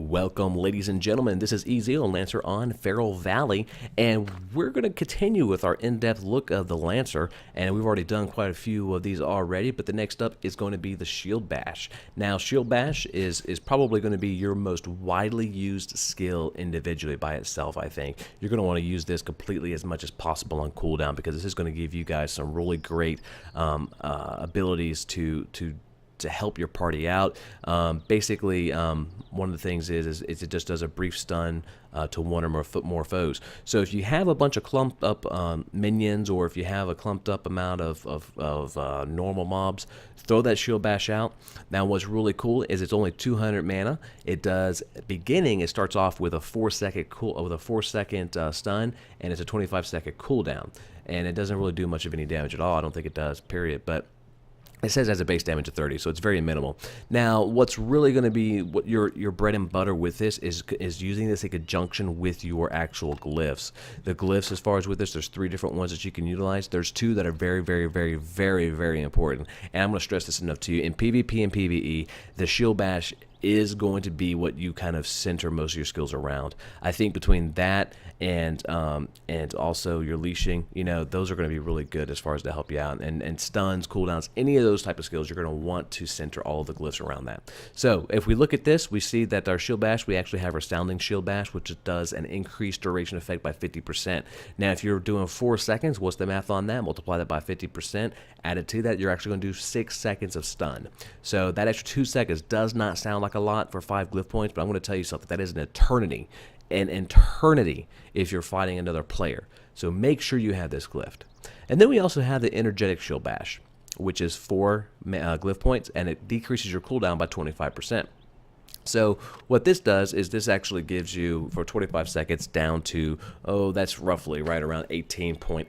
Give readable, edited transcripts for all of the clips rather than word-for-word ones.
Welcome, ladies and gentlemen. This is Eziel, Lancer on Feral Valley, and we're going to continue with our in-depth look of the Lancer, and we've already done quite a few of these already, but the next up is going to be the Shield Bash. Now, Shield Bash is probably going to be your most widely used skill individually by itself, I think. You're going to want to use this completely as much as possible on cooldown, because this is going to give you guys some really great abilities to help your party out. Basically, one of the things is it just does a brief stun to one or more foes. So if you have a bunch of clumped up minions, or if you have a clumped up amount of normal mobs, throw that Shield Bash out. Now what's really cool is it's only 200 mana. It does, beginning, it starts off with a 4-second stun, and it's a 25-second cooldown. And it doesn't really do much of any damage at all. I don't think it does, period. But it says it has a base damage of 30, so it's very minimal. Now, what's really going to be what your bread and butter with this is using this in conjunction with your actual glyphs. The glyphs, as far as with this, there's 3 different ones that you can utilize. There's 2 that are very, very, very, very, very important. And I'm going to stress this enough to you. In PvP and PvE, the Shield Bash is going to be what you kind of center most of your skills around. I think between that and also your leashing, you know, those are going to be really good as far as to help you out. And stuns, cooldowns, any of those type of skills, you're going to want to center all of the glyphs around that. So if we look at this, we see that our Shield Bash, we actually have our Astounding Shield Bash, which does an increased duration effect by 50%. Now, if you're doing 4 seconds, what's the math on that? Multiply that by 50%. Added to that, you're actually going to do 6 seconds of stun. So that extra 2 seconds does not sound like a lot for 5 glyph points, but I'm going to tell you something. That is an eternity if you're fighting another player. So make sure you have this glyphed. And then we also have the Energetic Shield Bash, which is 4 glyph points, and it decreases your cooldown by 25%. So what this does is this actually gives you, for 25 seconds, down to, that's roughly right around 18.8%,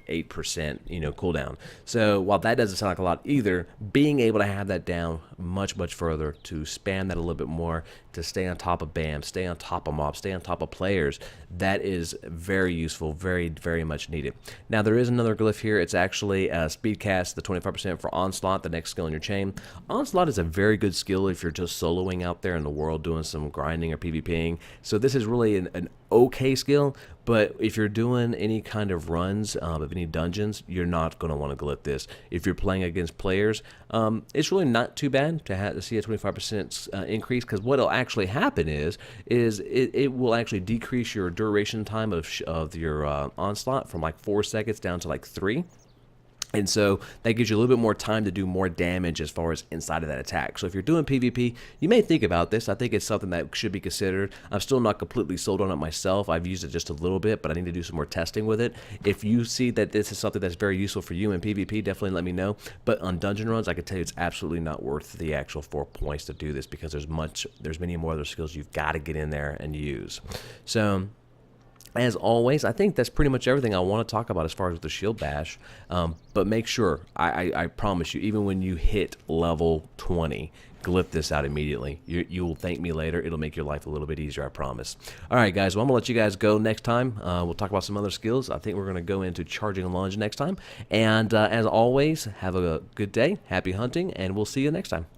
cooldown. So while that doesn't sound like a lot either, being able to have that down much, much further, to spam that a little bit more, to stay on top of BAM, stay on top of mobs, stay on top of players, that is very useful, very, very much needed. Now, there is another glyph here. It's actually Speed Cast, the 25% for Onslaught, the next skill in your chain. Onslaught is a very good skill if you're just soloing out there in the world doing some grinding or PvPing. So this is really an okay skill, but if you're doing any kind of runs of any dungeons, you're not going to want to glyph this. If you're playing against players, it's really not too bad to see a 25% increase, because what will actually happen is it will actually decrease your duration time of your onslaught from like 4 seconds down to like 3. And so that gives you a little bit more time to do more damage as far as inside of that attack. So if you're doing PvP, you may think about this. I think it's something that should be considered. I'm still not completely sold on it myself. I've used it just a little bit, but I need to do some more testing with it. If you see that this is something that's very useful for you in PvP, definitely let me know. But on dungeon runs, I can tell you it's absolutely not worth the actual 4 points to do this, because there's many more other skills you've got to get in there and use. So as always, I think that's pretty much everything I want to talk about as far as the Shield Bash. But make sure, I promise you, even when you hit level 20, glyph this out immediately. You will thank me later. It'll make your life a little bit easier, I promise. All right, guys, well, I'm going to let you guys go next time. We'll talk about some other skills. I think we're going to go into Charging Lunge next time. And as always, have a good day, happy hunting, and we'll see you next time.